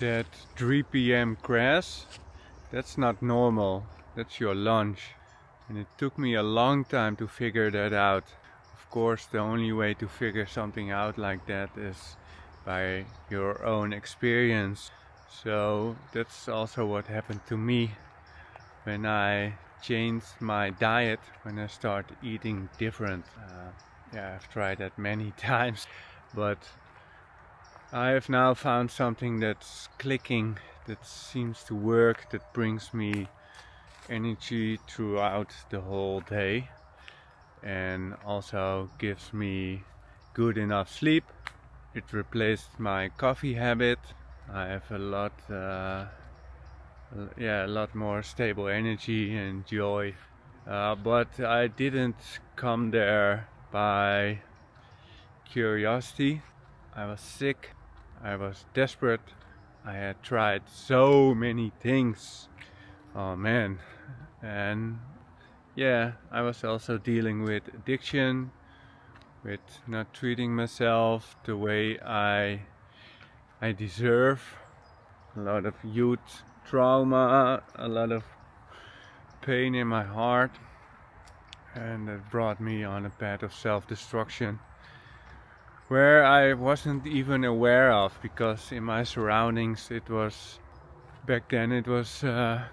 That 3 p.m. crash, that's not normal. That's your lunch. And it took me a long time to figure that out. Of course, the only way to figure something out like that is by your own experience. So that's also what happened to me when I changed my diet, when I started eating different. I've tried that many times, but I have now found something that's clicking, that seems to work, that brings me energy throughout the whole day and also gives me good enough sleep. It replaced my coffee habit. I have a lot more stable energy and joy. But I didn't come there by curiosity. I was sick. I was desperate. I had tried so many things. Oh man. And I was also dealing with addiction, with not treating myself the way I deserve. A lot of youth trauma, a lot of pain in my heart, and that brought me on a path of self-destruction where I wasn't even aware of, because in my surroundings back then it was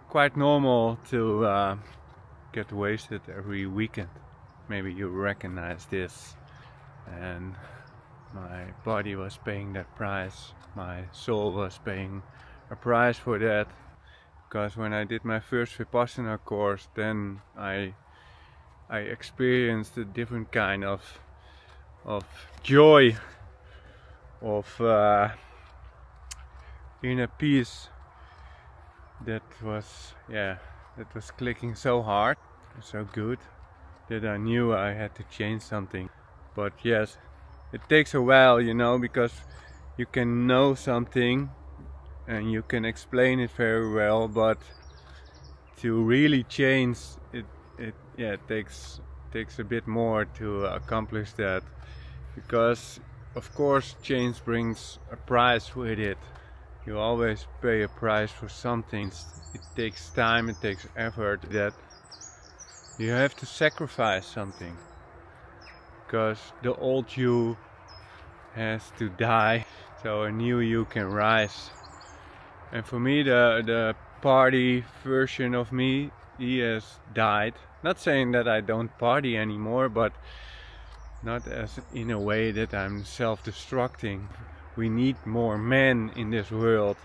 quite normal to get wasted every weekend. Maybe you recognize this. And my body was paying that price. My soul was paying a price for that. Because when I did my first Vipassana course, then I experienced a different kind of joy, of inner peace that was clicking so hard, so good, that I knew I had to change something. But yes, it takes a while, because you can know something and you can explain it very well, but to really change it takes a bit more to accomplish that. Because of course change brings a price with it. You always pay a price for something. It takes time, it takes effort, that you have to sacrifice something. Because the old you has to die, so a new you can rise. And for me, the party version of me, he has died. Not saying that I don't party anymore, but not as in a way that I'm self-destructing. We need more men in this world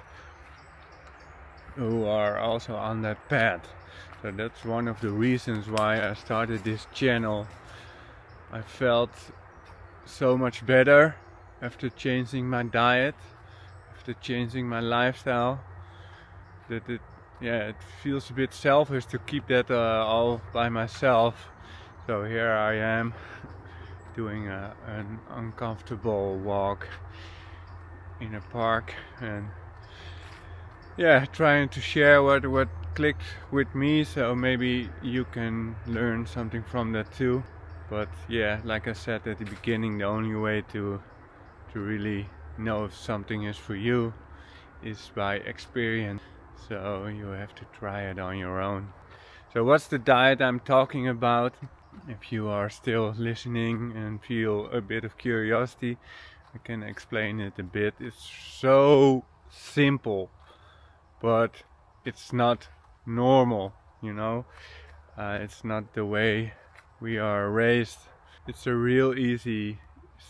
who are also on that path. So that's one of the reasons why I started this channel. I felt so much better after changing my diet, after changing my lifestyle, that it feels a bit selfish to keep that all by myself. So here I am doing an uncomfortable walk in a park, and trying to share what clicked with me, so maybe you can learn something from that too. But like I said at the beginning, the only way to really know if something is for you is by experience. So you have to try it on your own. So what's the diet I'm talking about? If you are still listening and feel a bit of curiosity, I can explain it a bit. It's so simple, but it's not normal, it's not the way we are raised. It's a real easy,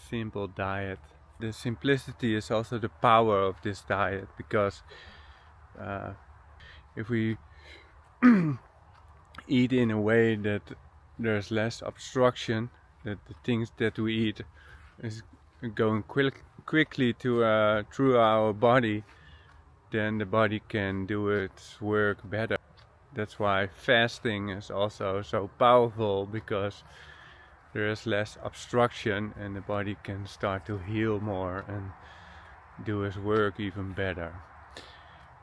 simple diet. The simplicity is also the power of this diet, because if we eat in a way that there's less obstruction, that the things that we eat is going quickly to through our body, then the body can do its work better. That's why fasting is also so powerful, because there is less obstruction and the body can start to heal more and do its work even better.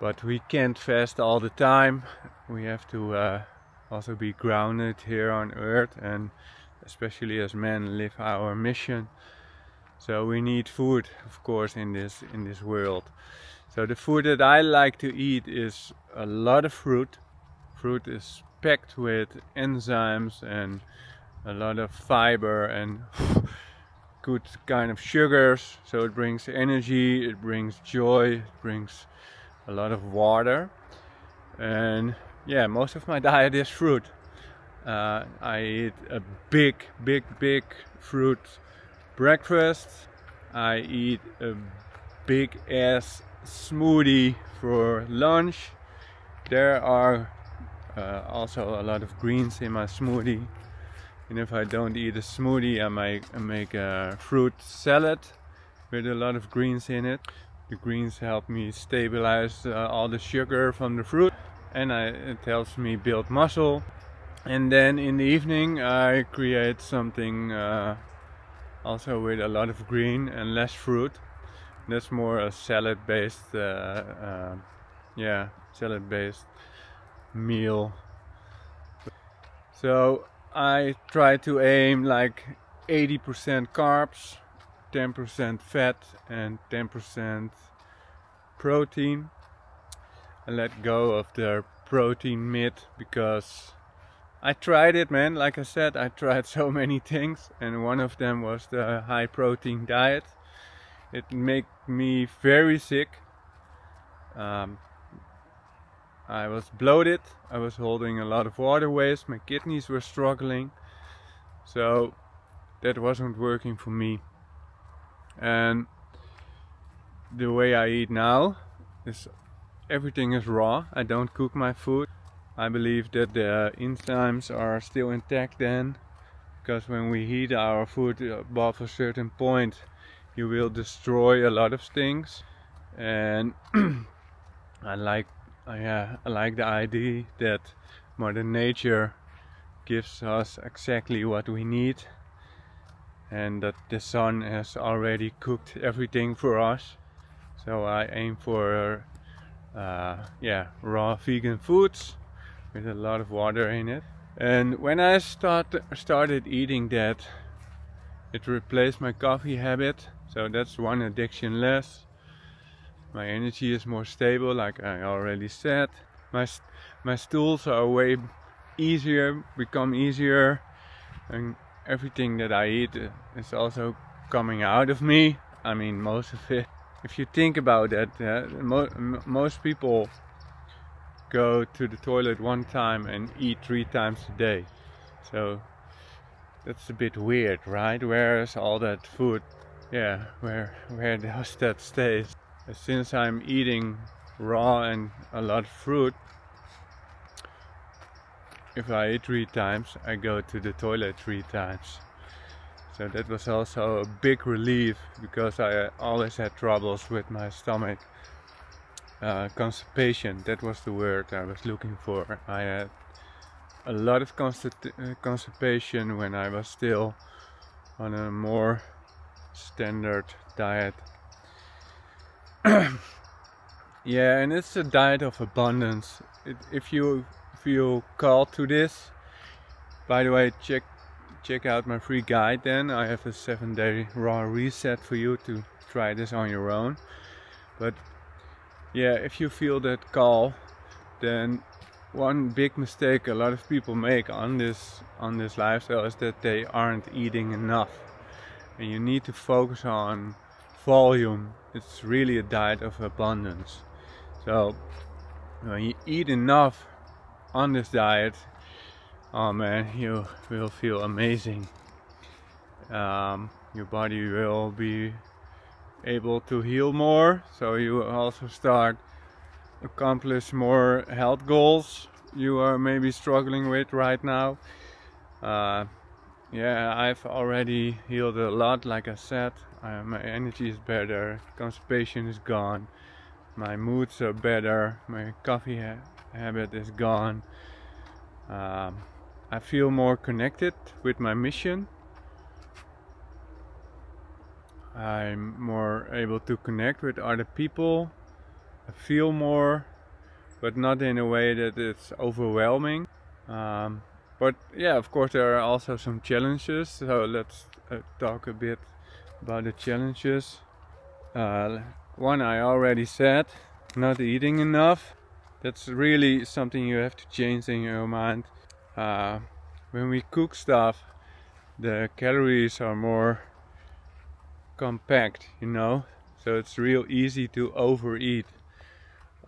But we can't fast all the time. We have to also be grounded here on earth, and especially as men live our mission. So we need food, of course, in this world. So the food that I like to eat is a lot of fruit. Fruit is packed with enzymes and a lot of fiber and good kind of sugars. So it brings energy, it brings joy, it brings a lot of water. And yeah, most of my diet is fruit. I eat a big fruit breakfast. I eat a big ass smoothie for lunch. There are also a lot of greens in my smoothie. And if I don't eat a smoothie, I make a fruit salad with a lot of greens in it. The greens help me stabilize all the sugar from the fruit, and it helps me build muscle. And then in the evening I create something also with a lot of green and less fruit. That's more a salad-based, salad-based meal. So I try to aim like 80% carbs, 10% fat, and 10% protein. I let go of the protein myth because I tried it, man. Like I said, I tried so many things, and one of them was the high protein diet. It made me very sick. I was bloated, I was holding a lot of water waste, my kidneys were struggling, so that wasn't working for me. And the way I eat now is everything is raw. I don't cook my food. I believe that the enzymes are still intact then, because when we heat our food above a certain point, you will destroy a lot of things. And I like the idea that Mother Nature gives us exactly what we need, and that the sun has already cooked everything for us. So I aim for raw vegan foods with a lot of water in it. And when I started eating that, it replaced my coffee habit, so that's one addiction less. My energy is more stable, like I already said. My stools are become easier, and everything that I eat is also coming out of me. I mean, most of it. If you think about it, most people go to the toilet one time and eat 3 times a day. So that's a bit weird, right? Where is all that food? Yeah, where does that stay? Since I'm eating raw and a lot of fruit, if I eat 3 times, I go to the toilet 3 times. So that was also a big relief, because I always had troubles with my stomach. Constipation, that was the word I was looking for. I had a lot of constipation when I was still on a more standard diet. Yeah, and it's a diet of abundance. If you feel called to this, by the way, check out my free guide. Then I have a 7-day raw reset for you to try this on your own. But yeah, if you feel that call, then one big mistake a lot of people make on this lifestyle is that they aren't eating enough. And you need to focus on volume. It's really a diet of abundance. So when you eat enough on this diet, oh man, you will feel amazing. Your body will be able to heal more, so you also start accomplish more health goals you are maybe struggling with right now. I've already healed a lot, like I said. My energy is better, constipation is gone, my moods are better, my coffee habit is gone. I feel more connected with my mission. I'm more able to connect with other people. I feel more, but not in a way that it's overwhelming. But yeah, of course there are also some challenges, so let's talk a bit about the challenges. one I already said, not eating enough. That's really something you have to change in your mind. When we cook stuff, the calories are more compact, you know, so it's real easy to overeat.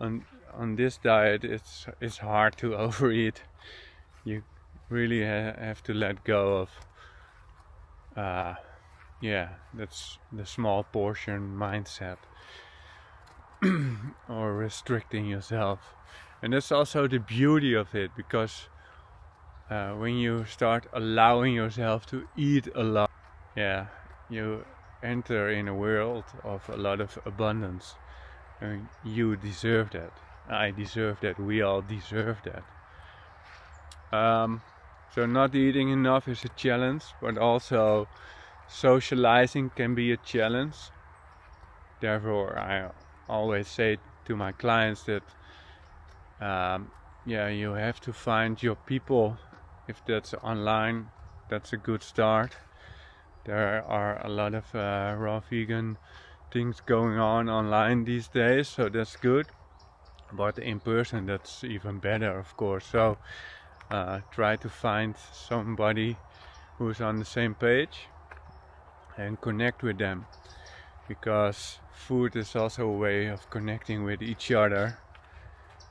On this diet, it's hard to overeat. You really have to let go of that's the small portion mindset or restricting yourself. And that's also the beauty of it, because when you start allowing yourself to eat a lot, you enter in a world of a lot of abundance. And you deserve that. I deserve that. We all deserve that. So not eating enough is a challenge, but also socializing can be a challenge. Therefore, I always say to my clients that you have to find your people. If that's online, that's a good start. There are a lot of raw vegan things going on online these days, so that's good. But in person, that's even better, of course. So try to find somebody who's on the same page and connect with them, because food is also a way of connecting with each other.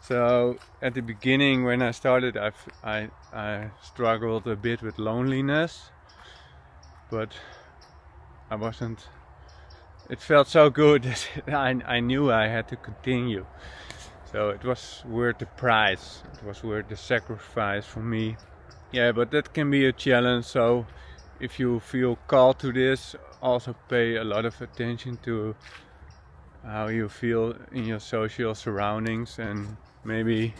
So at the beginning, when I started, I struggled a bit with loneliness, but it felt so good that I knew I had to continue. So it was worth the price, it was worth the sacrifice for me. Yeah, but that can be a challenge, so if you feel called to this, also pay a lot of attention to how you feel in your social surroundings, and maybe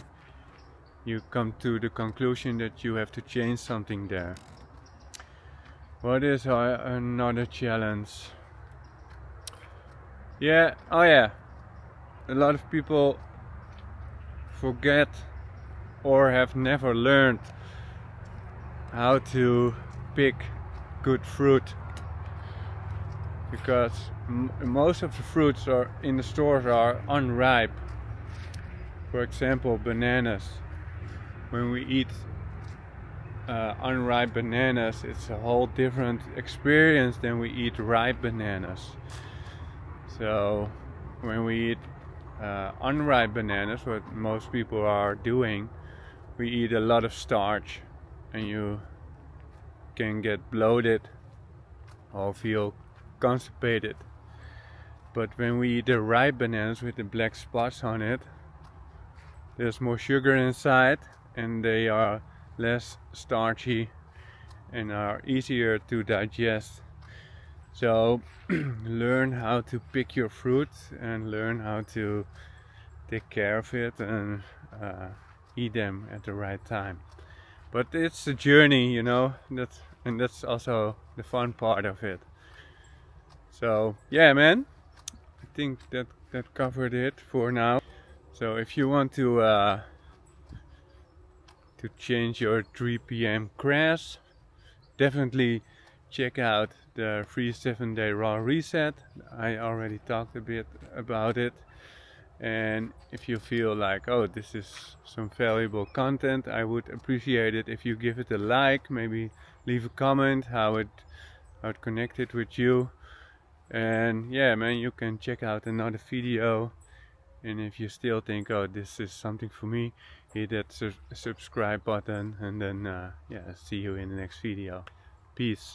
you come to the conclusion that you have to change something there. What is another challenge? A lot of people forget or have never learned how to pick good fruit, because most of the fruits in the stores are unripe. For example, bananas. When we eat unripe bananas, it's a whole different experience than we eat ripe bananas. So when we eat unripe bananas, what most people are doing, we eat a lot of starch, and you can get bloated or feel constipated. But when we eat the ripe bananas with the black spots on it, there's more sugar inside, and they are less starchy and are easier to digest. So learn how to pick your fruit and learn how to take care of it and eat them at the right time. But it's a journey, you know, that's also the fun part of it. So yeah, man, I think that covered it for now. So if you want to change your 3 p.m. crash, definitely check out the free 7-day raw reset. I already talked a bit about it. And if you feel like, oh, this is some valuable content, I would appreciate it if you give it a like, maybe leave a comment how it connected with you. And yeah, man, you can check out another video. And if you still think, oh, this is something for me, hit that subscribe button, and then see you in the next video. Peace.